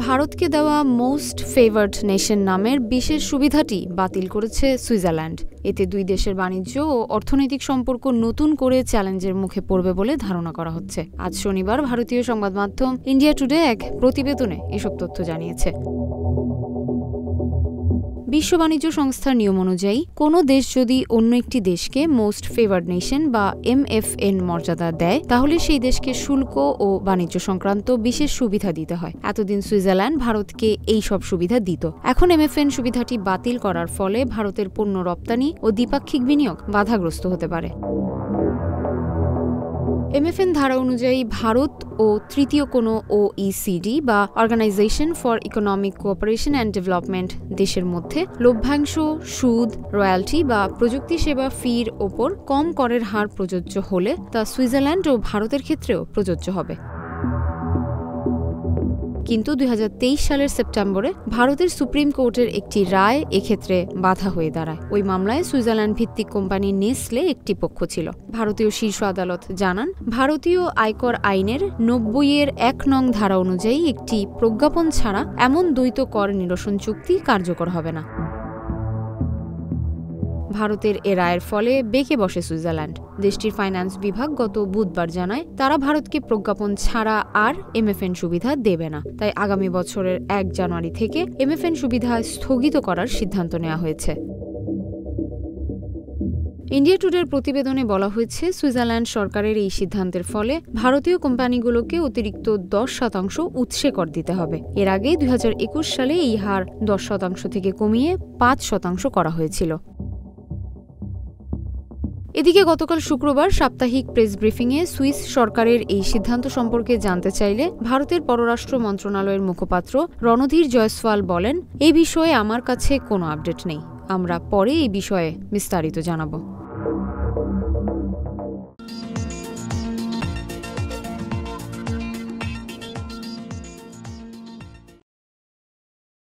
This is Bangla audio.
ভারতকে দেওয়া মোস্ট ফেভার্ড নেশন নামের বিশেষ সুবিধাটি বাতিল করেছে সুইজারল্যান্ড। এতে দুই দেশের বাণিজ্য ও অর্থনৈতিক সম্পর্ক নতুন করে চ্যালেঞ্জের মুখে পড়বে বলে ধারণা করা হচ্ছে। আজ শনিবার ভারতীয় সংবাদ মাধ্যম ইন্ডিয়া টুডে এক প্রতিবেদনে এসব তথ্য জানিয়েছে। বিশ্ব বাণিজ্য সংস্থার নিয়ম অনুযায়ী কোনো দেশ যদি অন্য একটি দেশকে মোস্ট ফেভার্ড নেশন বা MFN মর্যাদা দেয়, তাহলে সেই দেশকে শুল্ক ও বাণিজ্য সংক্রান্ত বিশেষ সুবিধা দিতে হয়। এতদিন সুইজারল্যান্ড ভারতকে এই সব সুবিধা দিত। এখন MFN সুবিধাটি বাতিল করার ফলে ভারতের পণ্য রপ্তানি ও দ্বিপাক্ষিক বিনিয়োগ বাধাগ্রস্ত হতে পারে। MFN ধারা অনুযায়ী ভারত ও তৃতীয় কোনো OECD বা organisation for economic cooperation and development দেশের মধ্যে লভ্যাংশ, সুদ, রয়্যালটি বা প্রযুক্তি সেবা ফির ওপর কম করের হার প্রযোজ্য হলে তা সুইজারল্যান্ড ও ভারতের ক্ষেত্রেও প্রযোজ্য হবে। কিন্তু 2023 সালের সেপ্টেম্বরে ভারতের সুপ্রিম কোর্টের একটি রায় এক্ষেত্রে বাধা হয়ে দাঁড়ায়। ওই মামলায় সুইজারল্যান্ড ভিত্তিক কোম্পানি নেসলে একটি পক্ষ ছিল। ভারতীয় শীর্ষ আদালত জানান, ভারতীয় আয়কর আইনের 90-1 নং ধারা অনুযায়ী একটি প্রজ্ঞাপন ছাড়া এমন দ্বৈত কর নিরসন চুক্তি কার্যকর হবে না। ভারতের এ রায়ের ফলে বেঁকে বসে সুইজারল্যান্ড। দেশটির ফাইন্যান্স বিভাগ গত বুধবার জানায়, তারা ভারতকে প্রজ্ঞাপন ছাড়া আর MFN সুবিধা দেবে না। তাই আগামী বছরের 1 জানুয়ারি থেকে MFN সুবিধা স্থগিত করার সিদ্ধান্ত নেওয়া হয়েছে। ইন্ডিয়া টুডের প্রতিবেদনে বলা হয়েছে, সুইজারল্যান্ড সরকারের এই সিদ্ধান্তের ফলে ভারতীয় কোম্পানিগুলোকে অতিরিক্ত 10% উৎসে কর দিতে হবে। এর আগে 2021 সালে এই হার 10% থেকে কমিয়ে 5% করা হয়েছিল। এদিকে গতকাল শুক্রবার সাপ্তাহিক প্রেস ব্রিফিংয়ে সুইস সরকারের এই সিদ্ধান্ত সম্পর্কে জানতে চাইলে ভারতের পররাষ্ট্র মন্ত্রণালয়ের মুখপাত্র রণধীর জয়সওয়াল বলেন, এই বিষয়ে আমার কাছে কোনো আপডেট নেই। আমরা পরে এই বিষয়ে বিস্তারিত জানাব।